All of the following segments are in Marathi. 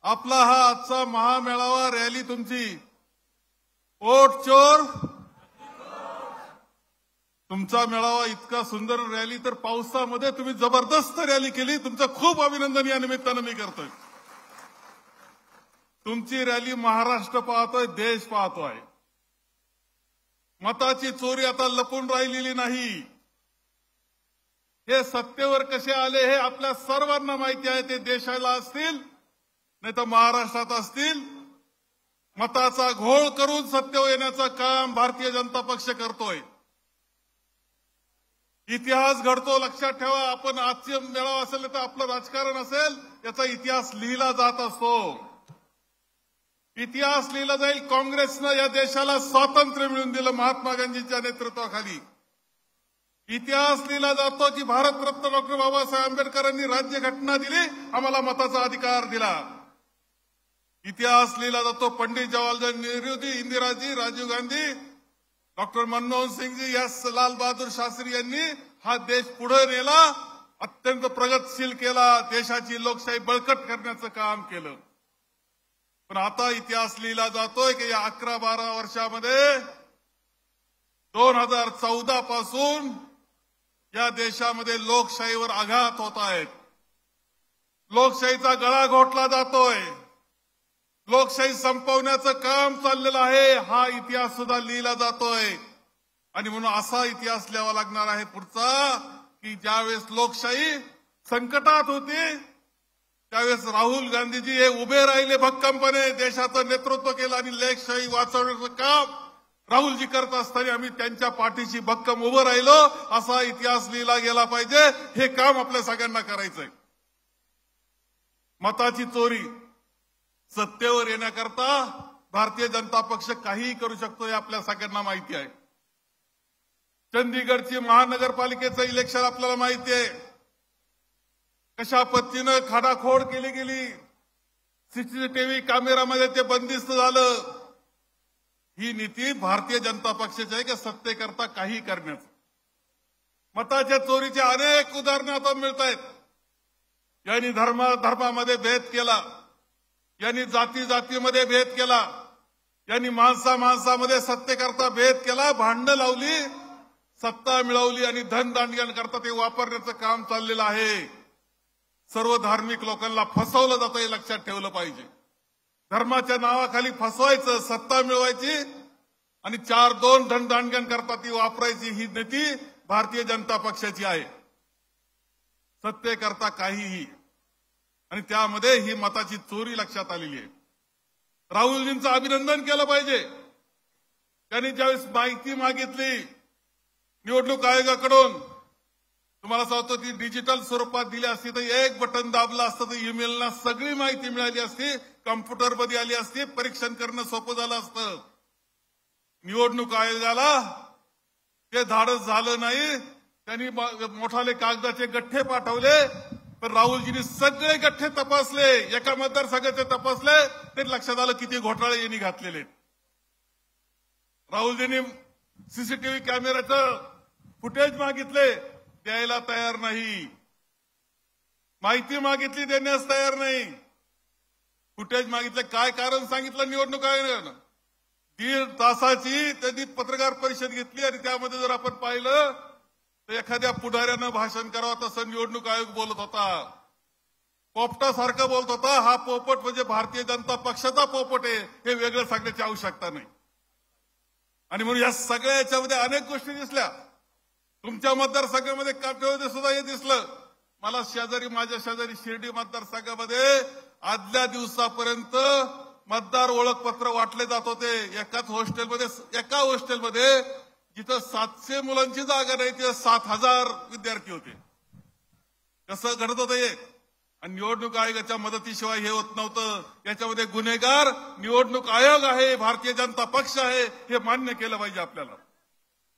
आपला हा आजचा महामेळावा रॅली तुमची वोट चोर तुमचा मेळावा इतका सुंदर रॅली तर पावसामध्ये तुम्ही जबरदस्त रॅली केली. तुमचं खूप अभिनंदन या निमित्तानं मी करतोय. तुमची रॅली महाराष्ट्र पाहतोय, देश पाहतोय. मताची चोरी आता लपून राहिलेली नाही. हे सत्तेवर कसे आले हे आपल्या सर्वांना माहिती आहे. ते देशाला असतील नाही तर महाराष्ट्रात असतील. मताचा घोळ करून सत्तेवर येण्याचं काम भारतीय जनता पक्ष करतोय. इतिहास घडतो, लक्षात ठेवा. आपण आजचे मेळावा असेल तर आपलं राजकारण असेल याचा इतिहास लिहिला जात असतो. इतिहास लिहिला जाईल. काँग्रेसनं या देशाला स्वातंत्र्य मिळवून दिलं महात्मा गांधींच्या नेतृत्वाखाली. इतिहास लिहिला जातो की भारतरत्न डॉक्टर बाबासाहेब आंबेडकरांनी राज्यघटना दिली, आम्हाला मताचा अधिकार दिला. इतिहास लिहिला जातो पंडित जवाहरलाल नेहरूजी, इंदिराजी, राजीव गांधी, डॉक्टर मनमोहन सिंगजी, लाल बहादूर शास्त्री यांनी हा देश पुढे नेला, अत्यंत प्रगतशील केला, देशाची लोकशाही बळकट करण्याचं काम केलं. पण आता इतिहास लिहिला जातोय की या 11-12 वर्षामध्ये 2014 पासून या देशामध्ये लोकशाहीवर आघात होत आहेत. लोकशाहीचा गळा घोटला जातोय. लोकशाही संपवण्याचं काम चाललेलं आहे. हा इतिहास सुद्धा लिहिला जातोय. आणि म्हणून असा इतिहास लिहावा लागणार आहे पुढचा की ज्यावेळेस लोकशाही संकटात होती त्यावेळेस राहुल गांधीजी हे उभे राहिले भक्कमपणे, देशाचं नेतृत्व केलं आणि लोकशाही वाचवण्याचं काम राहुलजी करत असताना आम्ही त्यांच्या पाठीशी भक्कम उभं राहिलो. असा इतिहास लिहिला गेला पाहिजे. हे काम आपल्या सगळ्यांना करायचंय. मताची चोरी सत्तेवर येण्याकरता भारतीय जनता पक्ष काहीही करू शकतो हे आपल्या सगळ्यांना माहिती आहे. चंदीगडची महानगरपालिकेचं इलेक्शन आपल्याला माहिती आहे. कशा पद्धतीनं खाडाखोड केली गेली. सीसीटीव्ही कॅमेरामध्ये ते बंदिस्त झालं. ही नीती भारतीय जनता पक्षाची आहे की सत्तेकरता काही करण्याचं. मताच्या चोरीचे अनेक उदाहरणं आता मिळत आहेत. यांनी धर्मामध्ये भेद केला, यांनी जातीमध्ये भेद केला, यांनी माणसामध्ये सत्तेकरता भेद केला, भांडणं लावली, सत्ता मिळवली आणि धनदांडग्यां करता ते वापरण्याचं काम चाललेलं आहे. सर्व धार्मिक लोकांना फसवलं जातं हे लक्षात ठेवलं पाहिजे. धर्माच्या नावाखाली फसवायचं, सत्ता मिळवायची आणि 4-2 धनदांडग्यां करता ती वापरायची. ही नीती भारतीय जनता पक्षाची आहे. सत्तेकरता काहीही. आणि त्यामध्ये ही मताची चोरी लक्षात आलेली आहे. राहुलजींचं अभिनंदन केलं पाहिजे. त्यांनी ज्यावेळेस माहिती मागितली निवडणूक आयोगाकडून, तुम्हाला सांगतो ती डिजिटल स्वरूपात दिली असती तर एक बटन दाबलं असतं तर ईमेलला सगळी माहिती मिळाली असती, कॉम्प्युटरमध्ये आली असती, परीक्षण करणं सोपं झालं असतं. निवडणूक आयोगाला ते धाडस झालं नाही. त्यांनी मोठाले कागदाचे गठ्ठे पाठवले, पण राहुलजींनी सगळे गठ्ठे तपासले, एका मतदारसंघाचे तपासले, ते लक्षात आलं किती घोटाळे यांनी घातलेले. राहुलजींनी सीसीटीव्ही कॅमेऱ्याचं फुटेज मागितले, द्यायला तयार नाही. माहिती मागितली, देण्यास तयार नाही. फुटेज मागितले, काय कारण सांगितलं निवडणूक आयोगानं? 1.5 तासाची त्यांनी पत्रकार परिषद घेतली आणि त्यामध्ये जर आपण पाहिलं तर एखाद्या पुढाऱ्यानं भाषण करावं तसं निवडणूक आयोग बोलत होता. पोपटासारखं बोलत होता. हा पोपट म्हणजे भारतीय जनता पक्षाचा पोपट आहे, हे वेगळं सांगण्याची आवश्यकता नाही. आणि म्हणून या सगळ्या याच्यामध्ये अनेक गोष्टी दिसल्या. तुमच्या मतदारसंघामध्ये काटेमध्ये सुद्धा हे दिसलं. मला माझ्या शेजारी शिर्डी मतदारसंघामध्ये आदल्या दिवसापर्यंत मतदार ओळखपत्र वाटले जात होते. एका हॉस्टेलमध्ये जिथं 700 मुलांची जागा नाही तिथं 7,000 विद्यार्थी होते. कसं घडत होतं हे? आणि निवडणूक आयोगाच्या मदतीशिवाय हे होत नव्हतं. याच्यामध्ये गुन्हेगार निवडणूक आयोग आहे, भारतीय जनता पक्ष आहे, हे मान्य केलं पाहिजे आपल्याला.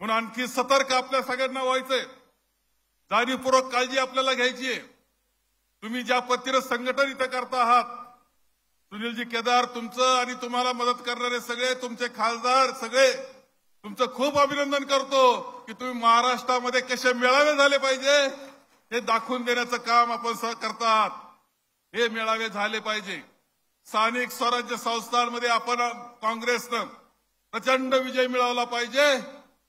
म्हणून आणखी सतर्क आपल्या सगळ्यांना व्हायचंय. जाणीवपूर्वक काळजी आपल्याला घ्यायची आहे. तुम्ही ज्या पद्धतीनं संघटन इथं करता आहात, सुनीलजी केदार तुमचं आणि तुम्हाला मदत करणारे सगळे तुमचे खासदार सगळे तुमचं खूप अभिनंदन करतो की तुम्ही महाराष्ट्रामध्ये कसे मेळावे झाले पाहिजे हे दाखवून देण्याचं काम आपण करतात. हे मेळावे झाले पाहिजे. स्थानिक स्वराज्य संस्थांमध्ये आपण काँग्रेसनं प्रचंड विजय मिळवला पाहिजे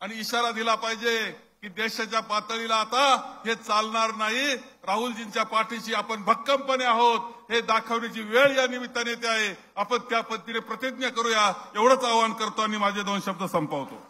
आणि इशारा दिला पाहिजे की देशाच्या पातळीला आता हे चालणार नाही. राहुलजींच्या पाठीशी आपण भक्कमपणे आहोत हे दाखवण्याची वेळ या निमित्ताने येते आहे. आपण त्या पद्धतीने प्रतिज्ञा करूया एवढंच आवाहन करतो आणि माझे 2 शब्द संपवतो.